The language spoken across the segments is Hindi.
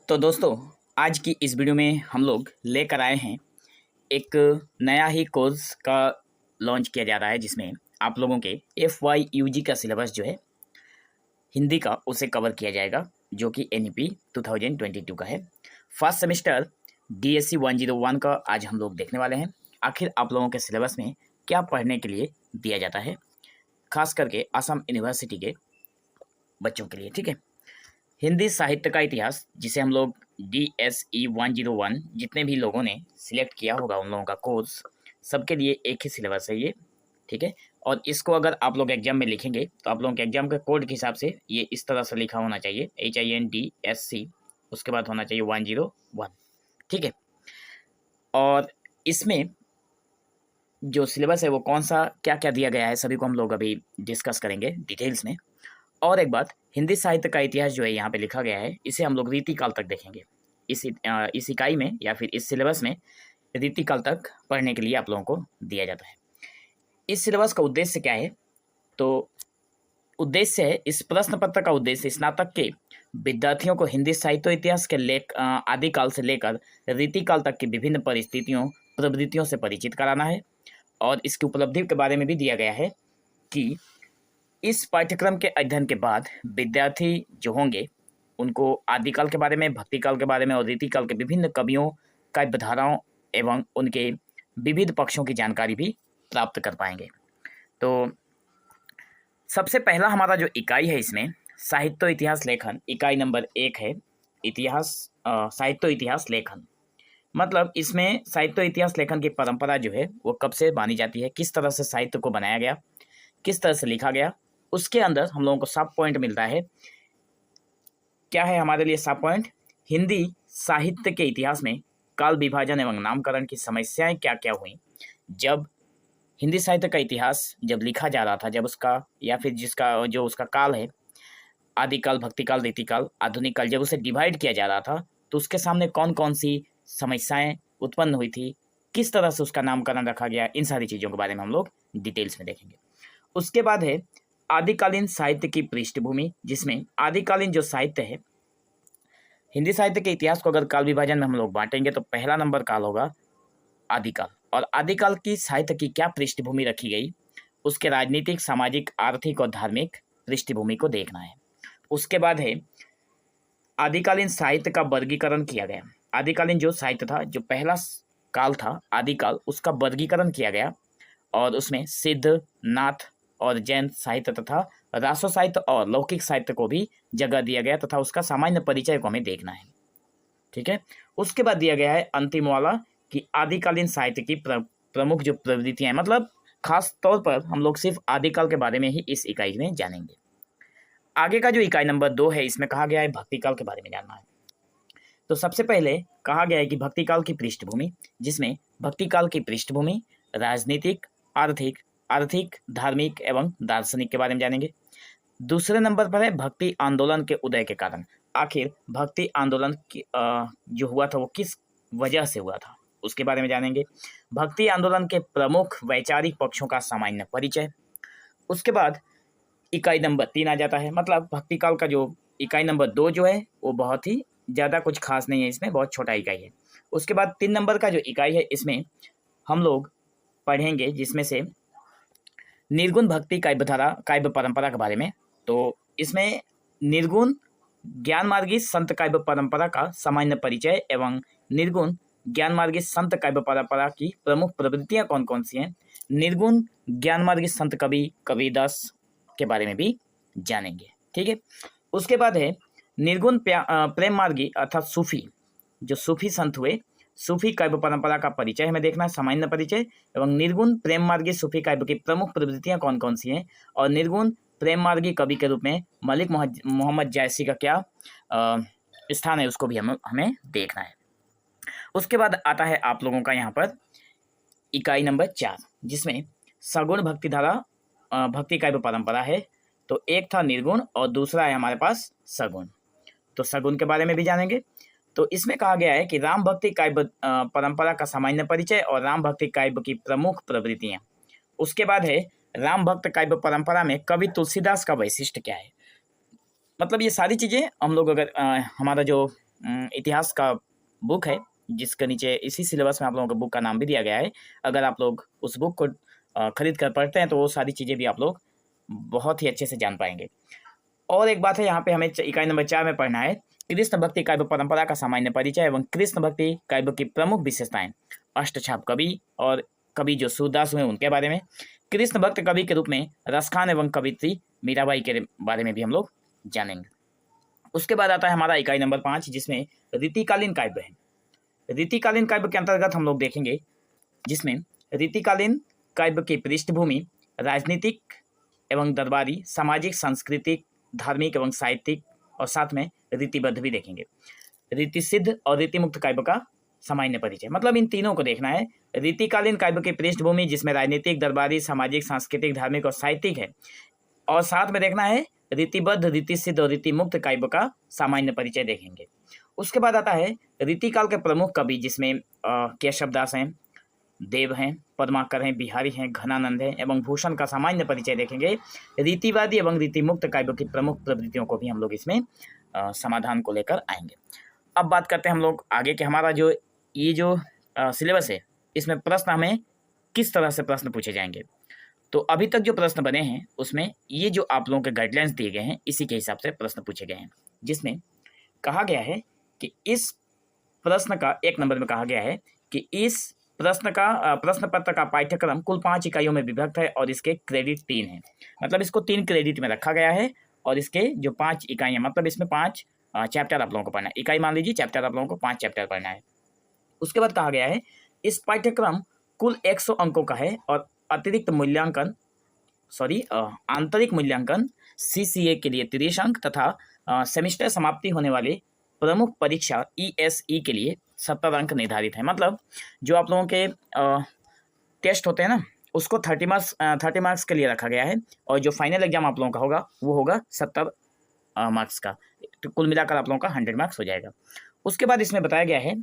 तो दोस्तों, आज की इस वीडियो में हम लोग लेकर आए हैं एक नया ही कोर्स का लॉन्च किया जा रहा है, जिसमें आप लोगों के FY UG का सिलेबस जो है हिंदी का उसे कवर किया जाएगा, जो कि NEP 2022 का है। फर्स्ट सेमेस्टर DSC 101 का आज हम लोग देखने वाले हैं। आखिर आप लोगों के सिलेबस में क्या पढ़ने के लिए दिया जाता है, खास करके असम यूनिवर्सिटी के बच्चों के लिए। ठीक है, हिंदी साहित्य का इतिहास, जिसे हम लोग DSE 101 जितने भी लोगों ने सिलेक्ट किया होगा उन लोगों का कोर्स, सबके लिए एक ही सिलेबस है ये। ठीक है, और इसको अगर आप लोग एग्जाम में लिखेंगे तो आप लोगों के एग्जाम के कोड के हिसाब से ये इस तरह से लिखा होना चाहिए, HINDSC, उसके बाद होना चाहिए 101। ठीक है, और इसमें जो सिलेबस है वो कौन सा क्या क्या दिया गया है, सभी को हम लोग अभी डिस्कस करेंगे डिटेल्स में। और एक बात, हिंदी साहित्य का इतिहास जो है यहाँ पे लिखा गया है, इसे हम लोग रीतिकाल तक देखेंगे। इस इकाई में या फिर इस सिलेबस में रीतिकाल तक पढ़ने के लिए आप लोगों को दिया जाता है। इस सिलेबस का उद्देश्य क्या है? तो उद्देश्य है, इस प्रश्न पत्र का उद्देश्य स्नातक के विद्यार्थियों को हिंदी साहित्य इतिहास के आदिकाल से लेकर रीतिकाल तक की विभिन्न परिस्थितियों प्रवृत्तियों से परिचित कराना है। और इसकी उपलब्धि के बारे में भी दिया गया है कि इस पाठ्यक्रम के अध्ययन के बाद विद्यार्थी जो होंगे उनको आदिकाल के बारे में, भक्तिकाल के बारे में और रीतिकाल के विभिन्न कवियों, काव्यधाराओं एवं उनके विविध पक्षों की जानकारी भी प्राप्त कर पाएंगे। तो सबसे पहला हमारा जो इकाई है इसमें साहित्य इतिहास लेखन, इकाई नंबर 1 है इतिहास साहित्य इतिहास लेखन। मतलब इसमें साहित्य इतिहास लेखन की परंपरा जो है वो कब से मानी जाती है, किस तरह से साहित्य को बनाया गया, किस तरह से लिखा गया, उसके अंदर हम लोगों को सब पॉइंट मिलता है। क्या है हमारे लिए सब पॉइंट? हिंदी साहित्य के इतिहास में काल विभाजन एवं नामकरण की समस्याएं क्या क्या हुई। जब हिंदी साहित्य का इतिहास जब लिखा जा रहा था, जब उसका या फिर जिसका जो उसका काल है, आदिकाल, भक्तिकाल, रीतिकाल, आधुनिक काल, जब उसे डिवाइड किया जा रहा था तो उसके सामने कौन कौन सी समस्याएं उत्पन्न हुई थी, किस तरह से उसका नामकरण रखा गया, इन सारी चीज़ों के बारे में हम लोग डिटेल्स में देखेंगे। उसके बाद है आदिकालीन साहित्य की पृष्ठभूमि, जिसमें आदिकालीन जो साहित्य है, हिंदी साहित्य के इतिहास को अगर काल विभाजन में हम लोग बांटेंगे तो पहला नंबर काल होगा आदिकाल। और आदिकाल की साहित्य की क्या पृष्ठभूमि रखी गई, उसके राजनीतिक, सामाजिक, आर्थिक और धार्मिक पृष्ठभूमि को देखना है। उसके बाद है आदिकालीन साहित्य का वर्गीकरण किया गया। आदिकालीन जो साहित्य था, जो पहला काल था आदिकाल, उसका वर्गीकरण किया गया और उसमें सिद्ध, नाथ और जैन साहित्य तथा रासो साहित्य और लौकिक साहित्य को भी जगह दिया गया तथा उसका सामान्य परिचय को हमें देखना है। ठीक है, उसके बाद दिया गया है अंतिम वाला कि आदिकालीन साहित्य की प्रमुख जो प्रवृत्तियां हैं, मतलब खास तौर पर हम लोग सिर्फ आदिकाल के बारे में ही इस इकाई में जानेंगे। आगे का जो इकाई नंबर 2 है, इसमें कहा गया है भक्तिकाल के बारे में जानना है। तो सबसे पहले कहा गया है कि भक्तिकाल की पृष्ठभूमि, जिसमें भक्तिकाल की पृष्ठभूमि राजनीतिक, आर्थिक, धार्मिक एवं दार्शनिक के बारे में जानेंगे। दूसरे नंबर पर है भक्ति आंदोलन के उदय के कारण। आखिर भक्ति आंदोलन जो हुआ था वो किस वजह से हुआ था, उसके बारे में जानेंगे। भक्ति आंदोलन के प्रमुख वैचारिक पक्षों का सामान्य परिचय। उसके बाद इकाई नंबर 3 आ जाता है। मतलब भक्तिकाल का जो इकाई नंबर 2 जो है वो बहुत ही ज़्यादा कुछ खास नहीं है, इसमें बहुत छोटा इकाई है। उसके बाद 3 नंबर का जो इकाई है, इसमें हम लोग पढ़ेंगे जिसमें से निर्गुण भक्ति काव्यधारा, काव्य परंपरा के बारे में। तो इसमें निर्गुण ज्ञान मार्गी संत काव्य परंपरा का सामान्य परिचय एवं निर्गुण ज्ञान मार्गी संत काव्य परंपरा की प्रमुख प्रवृत्तियां कौन कौन सी हैं, निर्गुण ज्ञान मार्गी संत कवि कबीरदास के बारे में भी जानेंगे। ठीक है, उसके बाद है निर्गुण प्रेम मार्गी अर्थात सूफी, जो सूफी संत हुए, सूफी काव्य परंपरा का परिचय हमें देखना है, सामान्य परिचय एवं निर्गुण प्रेम मार्गी सूफी काव्य की प्रमुख प्रवृत्तियां कौन कौन सी हैं और निर्गुण प्रेम मार्गी कवि के रूप में मलिक मोहम्मद जायसी का क्या स्थान है, उसको भी हमें देखना है। उसके बाद आता है आप लोगों का यहाँ पर इकाई नंबर 4, जिसमें सगुण भक्तिधारा भक्ति काव्य परंपरा है। तो एक था निर्गुण और दूसरा है हमारे पास सगुण। तो सगुण के बारे में भी जानेंगे। तो इसमें कहा गया है कि राम भक्ति काव्य परंपरा का सामान्य परिचय और राम भक्ति काव्य की प्रमुख प्रवृत्तियां। उसके बाद है राम भक्त काव्य परंपरा में कवि तुलसीदास का वैशिष्ट्य क्या है। मतलब ये सारी चीज़ें हम लोग अगर हमारा जो इतिहास का बुक है, जिसके नीचे इसी सिलेबस में आप लोगों को बुक का नाम भी दिया गया है। अगर आप लोग उस बुक को खरीद कर पढ़ते हैं तो वो सारी चीज़ें भी आप लोग बहुत ही अच्छे से जान पाएंगे। और एक बात है, यहाँ पे हमें इकाई नंबर 4 में पढ़ना है कृष्ण भक्ति काव्य परंपरा का सामान्य परिचय एवं कृष्ण भक्ति काव्य की प्रमुख विशेषताएं, अष्टछाप कवि और कवि जो सूरदास हुए उनके बारे में, कृष्ण भक्त कवि के रूप में रसखान एवं कवित्री मीराबाई के बारे में भी हम लोग जानेंगे। उसके बाद आता है हमारा इकाई नंबर 5, जिसमें रीतिकालीन काव्य है। रीतिकालीन काव्य के अंतर्गत हम लोग देखेंगे, जिसमें रीतिकालीन काव्य की पृष्ठभूमि राजनीतिक एवं दरबारी, सामाजिक, सांस्कृतिक, धार्मिक एवं साहित्यिक, और साथ में रीतिबद्ध भी देखेंगे। रीति सिद्ध और रीति मुक्त काव्य का सामान्य परिचय, मतलब इन तीनों को देखना है। रीतिकालीन काव्य की पृष्ठभूमि जिसमें राजनीतिक, दरबारी, सामाजिक, सांस्कृतिक, धार्मिक और साहित्यिक है, और साथ में देखना है रीतिबद्ध, रीति सिद्ध और रीति मुक्त काव्य का सामान्य परिचय देखेंगे। उसके बाद आता है रीतिकाल के प्रमुख कवि, जिसमें केशवदास हैं, देव हैं, पद्माकर हैं, बिहारी हैं, घनानंद हैं एवं भूषण का सामान्य परिचय देखेंगे। रीतिवादी एवं रीतिमुक्त काव्य की प्रमुख प्रवृत्तियों को भी हम लोग इसमें समाधान को लेकर आएंगे। अब बात करते हैं हम लोग आगे कि हमारा जो ये जो सिलेबस है, इसमें प्रश्न हमें किस तरह से प्रश्न पूछे जाएंगे। तो अभी तक जो प्रश्न बने हैं उसमें ये जो आप लोगों के गाइडलाइंस दिए गए हैं, इसी के हिसाब से प्रश्न पूछे गए हैं, जिसमें कहा गया है कि इस प्रश्न का 1 नंबर में कहा गया है कि इस प्रश्न पत्र का पाठ्यक्रम कुल 5 इकाइयों में विभक्त है और इसके क्रेडिट 3 हैं। मतलब इसको 3 क्रेडिट में रखा गया है और इसके जो 5 इकाइयाँ, मतलब इसमें 5 चैप्टर आप लोगों को पढ़ना है। इकाई मान लीजिए, चैप्टर आप लोगों को 5 चैप्टर पढ़ना है। उसके बाद कहा गया है इस पाठ्यक्रम कुल 100 अंकों का है और अतिरिक्त मूल्यांकन आंतरिक मूल्यांकन CCA के लिए 30 अंक तथा सेमेस्टर समाप्ति होने वाले प्रमुख परीक्षा ESE के लिए 70 अंक निर्धारित है। मतलब जो आप लोगों के टेस्ट होते हैं ना, उसको 30 मार्क्स के लिए रखा गया है और जो फाइनल एग्जाम आप लोगों का होगा वो होगा 70 मार्क्स का। तो कुल मिलाकर आप लोगों का 100 मार्क्स हो जाएगा। उसके बाद इसमें बताया गया है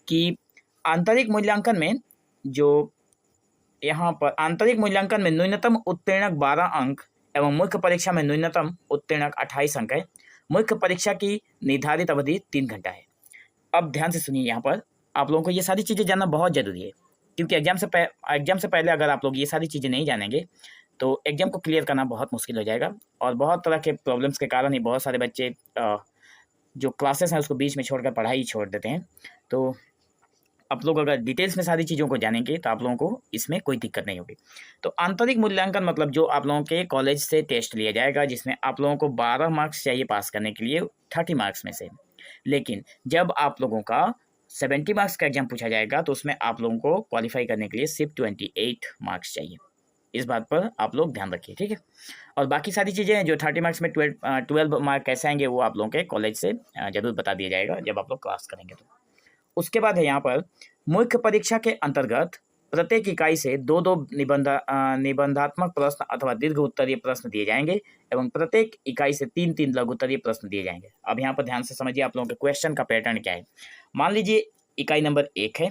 कि आंतरिक मूल्यांकन में जो यहाँ पर आंतरिक मूल्यांकन में न्यूनतम उत्तीर्णक 12 अंक एवं मुख्य परीक्षा में न्यूनतम उत्तीर्णक 28 अंक है। मुख्य परीक्षा की निर्धारित अवधि 3 घंटा है। अब ध्यान से सुनिए, यहाँ पर आप लोगों को ये सारी चीज़ें जानना बहुत ज़रूरी है, क्योंकि एग्जाम से पहले अगर आप लोग ये सारी चीज़ें नहीं जानेंगे तो एग्जाम को क्लियर करना बहुत मुश्किल हो जाएगा। और बहुत तरह के प्रॉब्लम्स के कारण ही बहुत सारे बच्चे जो क्लासेस हैं उसको बीच में छोड़कर पढ़ाई छोड़ देते हैं। तो आप लोग अगर डिटेल्स में सारी चीज़ों को जानेंगे तो आप लोगों को इसमें कोई दिक्कत नहीं होगी। तो आंतरिक मूल्यांकन मतलब जो आप लोगों के कॉलेज से टेस्ट लिया जाएगा, जिसमें आप लोगों को 12 मार्क्स चाहिए पास करने के लिए 30 मार्क्स में से। लेकिन जब आप लोगों का 70 मार्क्स का एग्जाम पूछा जाएगा तो उसमें आप लोगों को क्वालिफाई करने के लिए सिर्फ 28 मार्क्स चाहिए। इस बात पर आप लोग ध्यान रखिए, ठीक है। और बाकी सारी चीज़ें हैं जो 30 मार्क्स में 12 मार्क कैसे आएंगे वो आप लोगों के कॉलेज से जरूर बता दिया जाएगा जब आप लोग क्लास करेंगे तो। उसके बाद है यहाँ पर मुख्य परीक्षा के अंतर्गत प्रत्येक इकाई से 2-2 निबंधात्मक प्रश्न अथवा दीर्घ उत्तरीय प्रश्न दिए जाएंगे एवं प्रत्येक इकाई से 3-3 लघु उत्तरीय प्रश्न दिए जाएंगे। अब यहाँ पर ध्यान से समझिए आप लोगों के क्वेश्चन का पैटर्न क्या है। मान लीजिए इकाई नंबर 1 है।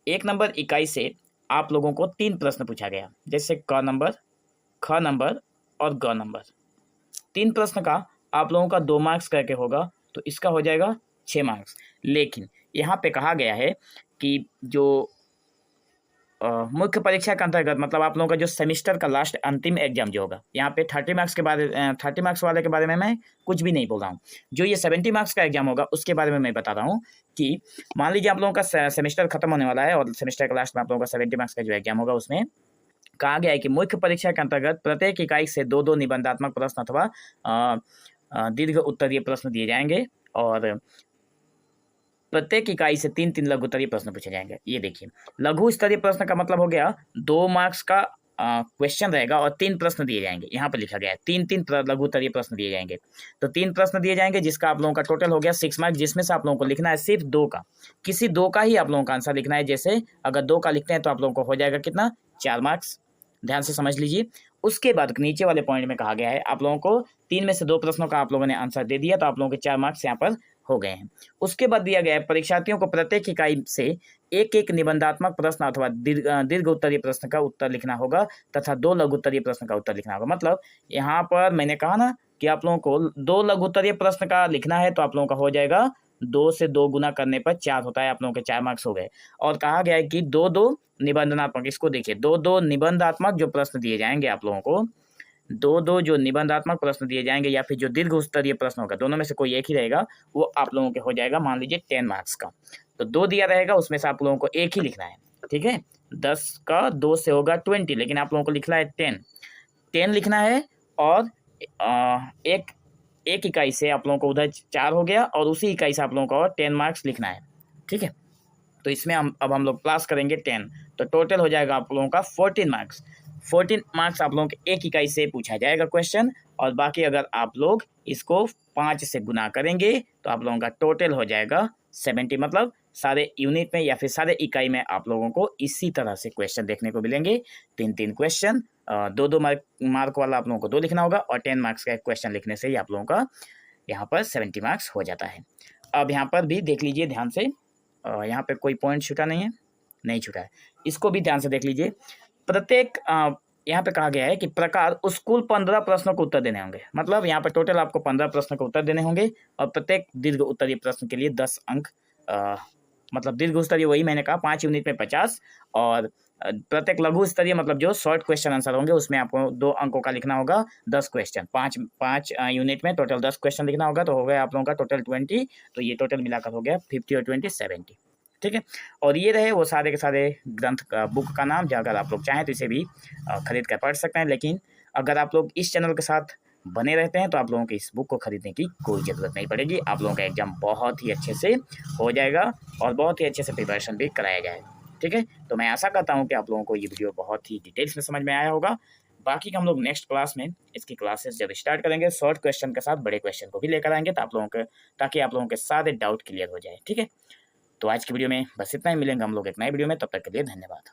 1 नंबर इकाई से आप लोगों को 3 प्रश्न पूछा गया, जैसे क नंबर, ख नंबर और ग नंबर। 3 प्रश्न का आप लोगों का 2 मार्क्स करके होगा, तो इसका हो जाएगा 6 मार्क्स। लेकिन यहाँ पे कहा गया है कि जो मुख्य परीक्षा के अंतर्गत मतलब आप लोगों का जो सेमेस्टर का लास्ट अंतिम एग्जाम जो होगा, यहाँ पे 30 मार्क्स वाले के बारे में मैं कुछ भी नहीं बोल रहा हूँ। जो ये 70 मार्क्स का एग्जाम होगा उसके बारे में मैं बता रहा हूँ कि मान लीजिए आप लोगों का सेमेस्टर खत्म होने वाला है और सेमेस्टर के लास्ट में आप लोगों का 70 मार्क्स का जो एग्जाम होगा उसमें कहा गया है कि मुख्य परीक्षा के अंतर्गत प्रत्येक इकाई से 2-2 निबंधात्मक प्रश्न अथवा दीर्घ उत्तरीय प्रश्न दिए जाएंगे और प्रत्येक इकाई से 3-3 लघु स्तरीय प्रश्न पूछे जाएंगे। ये देखिए, लघु स्तरीय प्रश्न का मतलब हो गया 2 मार्क्स का क्वेश्चन रहेगा और 3 प्रश्न दिए जाएंगे। यहाँ पर लिखा गया है 3-3 लघु स्तरीय प्रश्न दिए जाएंगे। तो 3 प्रश्न दिए जाएंगे जिसका आप लोगों का टोटल हो गया 6 मार्क्स, जिसमें से आप लोगों को लिखना है सिर्फ 2 का, किसी 2 का ही आप लोगों का आंसर लिखना है। जैसे अगर 2 का लिखते हैं तो आप लोगों को हो जाएगा कितना, 4 मार्क्स। ध्यान से समझ लीजिए। उसके बाद नीचे वाले पॉइंट में कहा गया है आप लोगों को 3 में से 2 प्रश्नों का आप लोगों ने आंसर दे दिया तो आप लोगों के 4 मार्क्स यहाँ पर हो गए हैं। उसके बाद दिया गया है परीक्षार्थियों को प्रत्येक इकाई से एक निबंधात्मक प्रश्न अथवा दीर्घ उत्तरीय प्रश्न का उत्तर लिखना होगा तथा 2 लघु उत्तरीय प्रश्न का उत्तर लिखना होगा। मतलब यहाँ पर मैंने कहा ना कि आप लोगों को 2 लघु उत्तरीय प्रश्न का लिखना है तो आप लोगों का हो जाएगा 2 से 2 गुना करने पर 4 होता है, आप लोगों के 4 मार्क्स हो गए। और कहा गया है कि 2-2 निबंधनात्मक, इसको देखिए 2-2 निबंधात्मक जो प्रश्न दिए जाएंगे आप लोगों को, 2-2 जो निबंधात्मक प्रश्न दिए जाएंगे या फिर जो दीर्घ स्तरीय प्रश्न होगा, दोनों में से कोई एक ही रहेगा, वो आप लोगों के हो जाएगा मान लीजिए 10 मार्क्स का। तो 2 दिया रहेगा, उसमें से आप लोगों को एक ही लिखना है, ठीक है। 10 का 2 से होगा 20, लेकिन आप लोगों को लिखना है 10 लिखना है। और एक इकाई से आप लोगों को उधर 4 हो गया और उसी इकाई से आप लोगों को और 10 मार्क्स लिखना है, ठीक है। तो इसमें हम लोग प्लस करेंगे 10, तो टोटल हो जाएगा आप लोगों का 14 मार्क्स। 14 मार्क्स आप लोगों के एक इकाई से पूछा जाएगा क्वेश्चन, और बाकी अगर आप लोग इसको 5 से गुना करेंगे तो आप लोगों का टोटल हो जाएगा 70। मतलब सारे यूनिट में या फिर सारे इकाई में आप लोगों को इसी तरह से क्वेश्चन देखने को मिलेंगे। 3-3 क्वेश्चन, 2-2 मार्क वाला आप लोगों को 2 लिखना होगा, और 10 मार्क्स का एक क्वेश्चन लिखने से ही आप लोगों का यहाँ पर 70 मार्क्स हो जाता है। अब यहाँ पर भी देख लीजिए ध्यान से, यहाँ पे कोई पॉइंट छूटा नहीं छूटा है, इसको भी ध्यान से देख लीजिए। प्रत्येक यहाँ पे कहा गया है कि प्रकार उस कुल 15 प्रश्नों को उत्तर देने होंगे। मतलब यहाँ पे टोटल आपको 15 प्रश्नों को उत्तर देने होंगे, और प्रत्येक दीर्घ उत्तरीय प्रश्न के लिए 10 अंक, मतलब दीर्घ स्तरीय वही मैंने कहा 5 यूनिट में 50, और प्रत्येक लघु स्तरीय मतलब जो शॉर्ट क्वेश्चन आंसर होंगे उसमें आपको 2 अंकों का लिखना होगा, 10 क्वेश्चन, 5 यूनिट में टोटल 10 क्वेश्चन लिखना होगा, तो हो गया आप लोगों का टोटल 20। तो ये टोटल मिलाकर हो गया 50 और 20 70, ठीक है। और ये रहे वो सारे के सारे ग्रंथ का बुक का नाम, जो अगर आप लोग चाहें तो इसे भी खरीद कर पढ़ सकते हैं। लेकिन अगर आप लोग इस चैनल के साथ बने रहते हैं तो आप लोगों को इस बुक को खरीदने की कोई ज़रूरत नहीं पड़ेगी। आप लोगों का एग्जाम बहुत ही अच्छे से हो जाएगा और बहुत ही अच्छे से प्रिपरेशन भी कराया जाएगा, ठीक है। तो मैं आशा करता हूँ कि आप लोगों को ये वीडियो बहुत ही डिटेल्स में समझ में आया होगा। बाकी का हम लोग नेक्स्ट क्लास में इसकी क्लासेस जब स्टार्ट करेंगे, शॉर्ट क्वेश्चन के साथ बड़े क्वेश्चन को भी लेकर आएंगे, तो आप लोगों के ताकि आप लोगों के सारे डाउट क्लियर हो जाए, ठीक है। तो आज की वीडियो में बस इतना ही, मिलेंगे हम लोग एक नए वीडियो में, तब तक के लिए धन्यवाद।